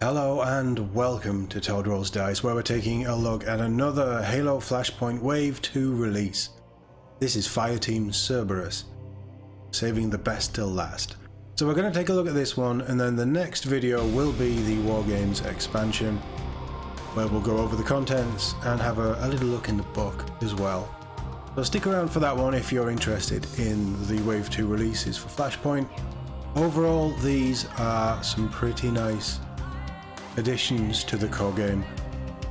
Hello and welcome to Todd Rolls Dice, where we're taking a look at another Halo Flashpoint Wave 2 release. This is Fireteam Cerberus, saving the best till last. So we're going to take a look at this one, and then the next video will be the Wargames expansion, where we'll go over the contents and have a little look in the book as well. So stick around for that one if you're interested in the Wave 2 releases for Flashpoint. Overall, these are some pretty nice additions to the core game.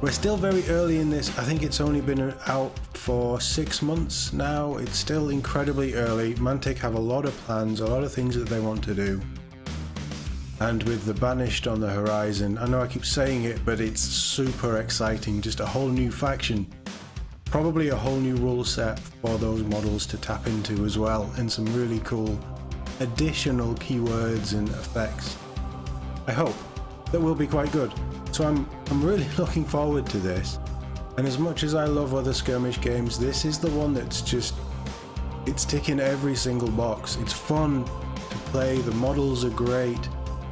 We're still very early in this. I think it's only been out for 6 months now. It's still incredibly early. Mantic have a lot of plans, a lot of things that they want to do. And with the Banished on the horizon, I know I keep saying it, but it's super exciting. Just a whole new faction. Probably a whole new rule set for those models to tap into as well, and some really cool additional keywords and effects. I hope that will be quite good. So I'm really looking forward to this. And as much as I love other skirmish games, this is the one that's just, it's ticking every single box. It's fun to play, the models are great,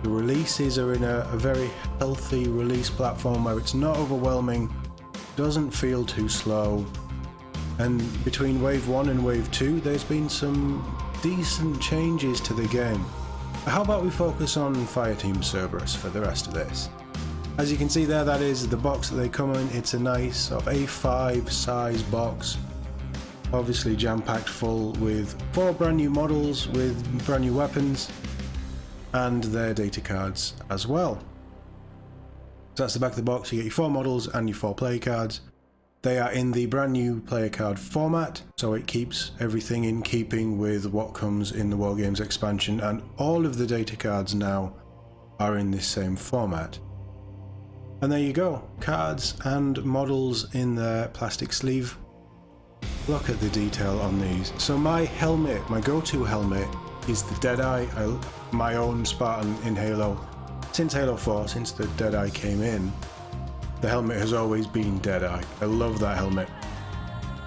the releases are in a very healthy release platform where it's not overwhelming, doesn't feel too slow. And between Wave 1 and Wave 2 there's been some decent changes to the game. How about we focus on Fireteam Cerberus for the rest of this? As you can see there, that is the box that they come in. It's a nice sort of A5 size box, obviously jam-packed full with 4 brand new models with brand new weapons and their data cards as well. So that's the back of the box. You get your 4 models and your 4 player cards. They are in the brand new player card format, so it keeps everything in keeping with what comes in the Wargames expansion, and all of the data cards now are in this same format. And there you go, cards and models in their plastic sleeve. Look at the detail on these. So my helmet, my go-to helmet, is the Deadeye, my own Spartan in Halo. Since Halo 4, since the Deadeye came in, the helmet has always been Deadeye. I love that helmet.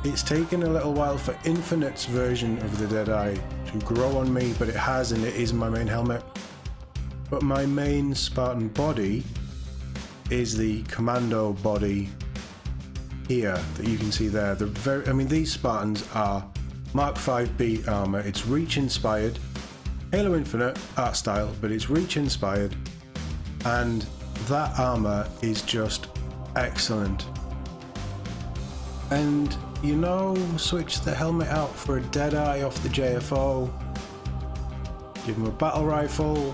It's taken a little while for Infinite's version of the Deadeye to grow on me, but it has, and it is my main helmet. But my main Spartan body is the commando body here that you can see there. These Spartans are Mark 5B armor. It's Reach inspired, Halo Infinite art style, but it's Reach inspired, and that armor is just excellent. And you know, switch the helmet out for a Deadeye off the JFO, give him a battle rifle.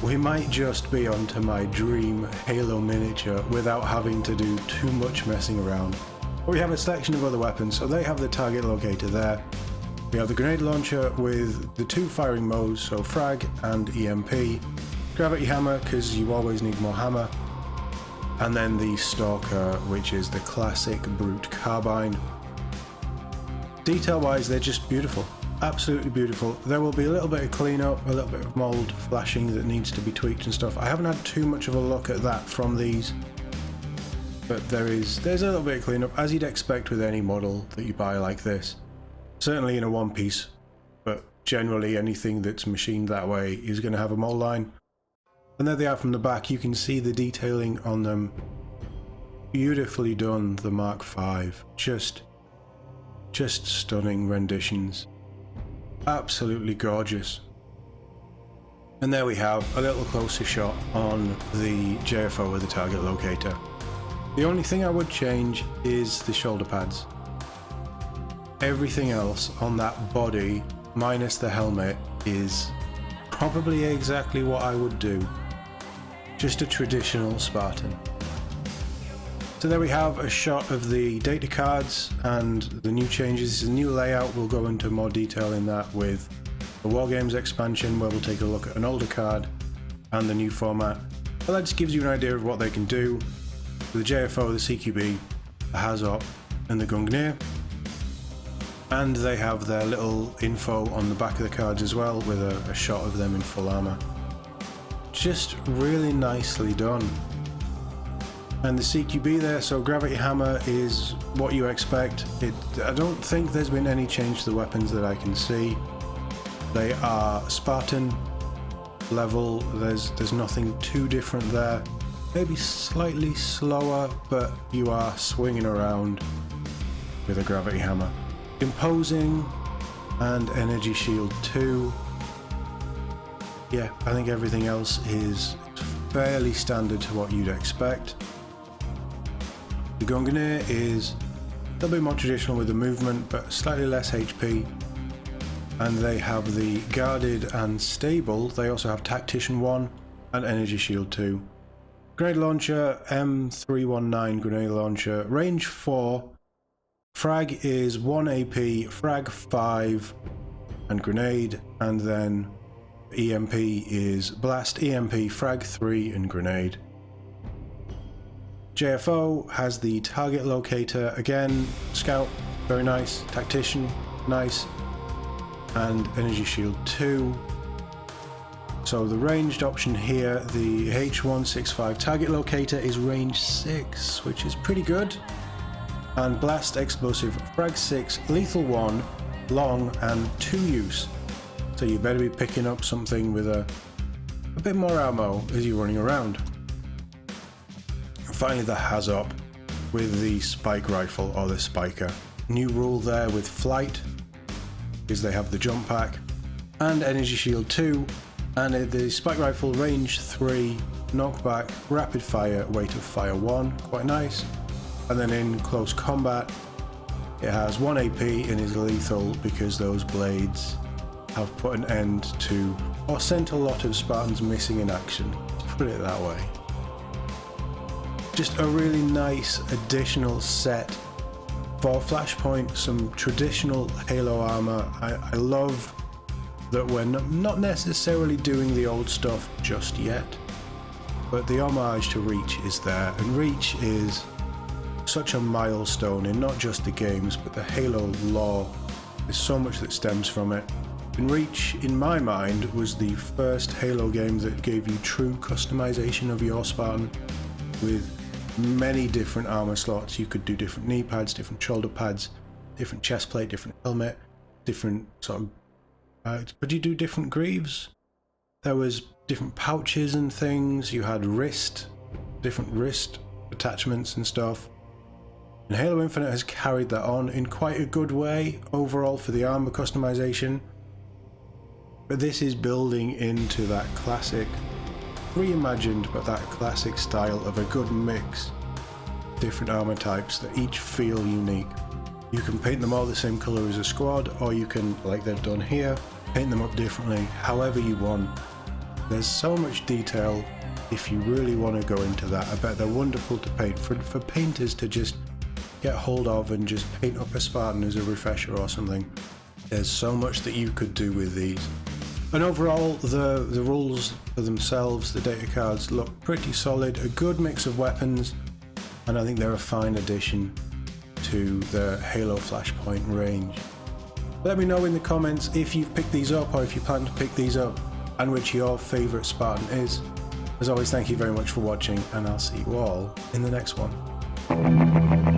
We might just be onto my dream Halo miniature without having to do too much messing around. But we have a selection of other weapons, so they have the target locator there. We have the grenade launcher with the 2 firing modes, so frag and EMP. Gravity hammer, because you always need more hammer. And then the Stalker, which is the classic brute carbine. Detail wise, they're just beautiful. Absolutely beautiful. There will be a little bit of cleanup, a little bit of mold flashing that needs to be tweaked and stuff. I haven't had too much of a look at that from these, but there's a little bit of cleanup, as you'd expect with any model that you buy like this. Certainly in a one piece, but generally anything that's machined that way is going to have a mold line. And there they are from the back. You can see the detailing on them. Beautifully done, the Mark V. Just stunning renditions. Absolutely gorgeous. And there we have a little closer shot on the JFO with the target locator. The only thing I would change is the shoulder pads. Everything else on that body, minus the helmet, is probably exactly what I would do. Just a traditional Spartan. So there we have a shot of the data cards and the new changes. This is a new layout. We'll go into more detail in that with the Wargames expansion, where we'll take a look at an older card and the new format. But that just gives you an idea of what they can do. The JFO, the CQB, the HAZOP and the Gungnir. And they have their little info on the back of the cards as well, with a shot of them in full armor. Just really nicely done. And the CQB there, so gravity hammer is what you expect. I don't think there's been any change to the weapons that I can see. They are Spartan level. There's nothing too different there. Maybe slightly slower, but you are swinging around with a gravity hammer. Imposing and energy shield 2. Yeah, I think everything else is fairly standard to what you'd expect. The Gungnir is a little bit more traditional with the movement, but slightly less HP. And they have the guarded and stable. They also have tactician 1 and energy shield 2. Grenade launcher, M319 grenade launcher, range 4. Frag is 1 AP, frag 5, and grenade, and then EMP is blast, EMP, frag 3, and grenade. JFO has the target locator, again, scout, very nice, tactician, nice, and energy shield 2. So the ranged option here, the H165 target locator is range 6, which is pretty good. And blast explosive, frag 6, lethal 1, long, and 2 use. So you better be picking up something with a bit more ammo as you're running around. And finally the HAZOP with the spike rifle or the spiker. New rule there with flight is they have the jump pack and energy shield 2, and the spike rifle range 3, knockback, rapid fire, weight of fire 1, quite nice. And then in close combat it has 1 AP and is lethal because those blades have put an end to, or sent a lot of Spartans missing in action, to put it that way. Just a really nice additional set for Flashpoint, some traditional Halo armor. I love that we're not necessarily doing the old stuff just yet, but the homage to Reach is there, and Reach is such a milestone in not just the games but the Halo lore. There's so much that stems from it. And Reach, in my mind, was the first Halo game that gave you true customization of your Spartan with many different armor slots. You could do different knee pads, different shoulder pads, different chest plate, different helmet, different sort of... could you do different greaves? There was different pouches and things. You had different wrist attachments and stuff. And Halo Infinite has carried that on in quite a good way overall for the armor customization. But this is building into that classic, reimagined, but that classic style of a good mix. Different armor types that each feel unique. You can paint them all the same color as a squad, or you can, like they've done here, paint them up differently, however you want. There's so much detail if you really want to go into that. I bet they're wonderful to paint, for painters to just get hold of and just paint up a Spartan as a refresher or something. There's so much that you could do with these. And overall, the rules for themselves, the data cards, look pretty solid, a good mix of weapons, and I think they're a fine addition to the Halo Flashpoint range. Let me know in the comments if you've picked these up or if you plan to pick these up, and which your favourite Spartan is. As always, thank you very much for watching, and I'll see you all in the next one.